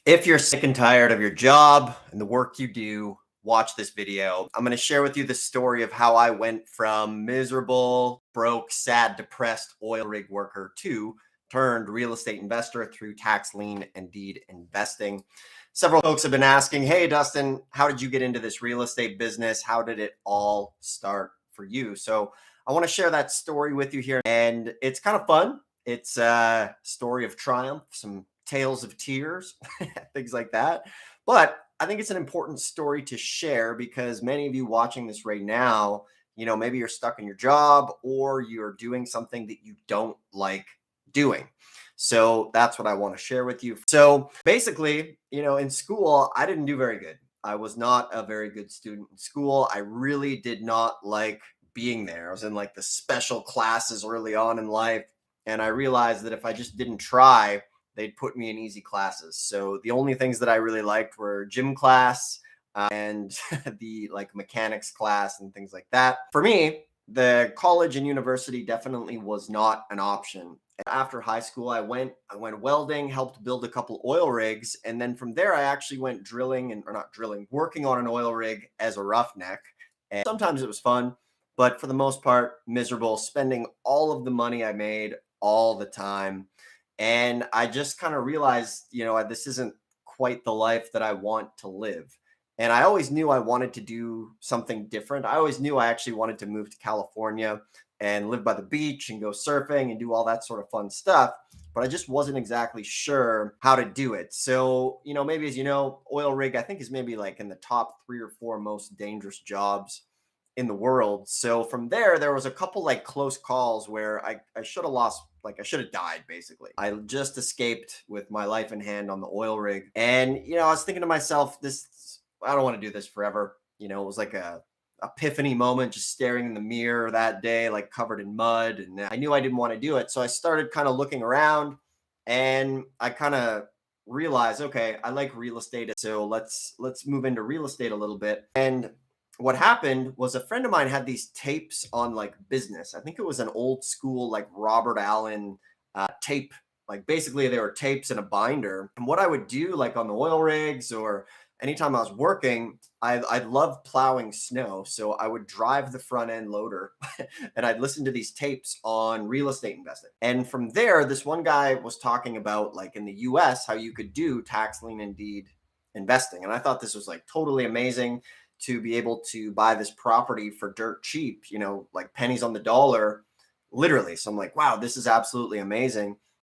If you're sick and tired of your job and the work you do, watch this video. I'm going to share with you the story of how I went from miserable, broke, sad, depressed oil rig worker to turned real estate investor through tax lien and deed investing. Several folks have been asking, hey, Dustin, how did you get into this real estate business? How did it all start for you? So I want to share that story with you here. And it's kind of fun. It's a story of triumph, some tales of tears, things like that. But I think it's an important story to share because many of you watching this right now, maybe you're stuck in your job or you're doing something that you don't like doing. So that's what I want to share with you. So basically, in school, I didn't do very good. I was not a very good student in school. I really did not like being there. I was in like the special classes early on in life. And I realized that if I just didn't try, they'd put me in easy classes. So the only things that I really liked were gym class and the like mechanics class and things like that. For me, the college and university definitely was not an option. After high school, I went welding, helped build a couple oil rigs, and then from there I actually went working on an oil rig as a roughneck. And sometimes it was fun, but for the most part, miserable, spending all of the money I made all the time. And I just kind of realized, this isn't quite the life that I want to live. And I always knew I wanted to do something different. I always knew I actually wanted to move to California and live by the beach and go surfing and do all that sort of fun stuff. But I just wasn't exactly sure how to do it. So, maybe as you know, oil rig, I think is maybe like in the top 3 or 4 most dangerous jobs in the world. So from there was a couple like close calls where I should have lost, like I should have died basically. I just escaped with my life in hand on the oil rig. And, I was thinking to myself, I don't want to do this forever. It was like a epiphany moment, just staring in the mirror that day, like covered in mud. And I knew I didn't want to do it. So I started kind of looking around and I kind of realized, okay, I like real estate. So let's move into real estate a little bit. And what happened was a friend of mine had these tapes on like business. I think it was an old school, like Robert Allen tape. Like basically they were tapes in a binder. And what I would do like on the oil rigs or anytime I was working, I loved plowing snow. So I would drive the front end loader and I'd listen to these tapes on real estate investing. And from there, this one guy was talking about like in the US, how you could do tax lien and deed investing. And I thought this was like totally amazing to be able to buy this property for dirt cheap, like pennies on the dollar, literally. So I'm like, wow, this is absolutely amazing.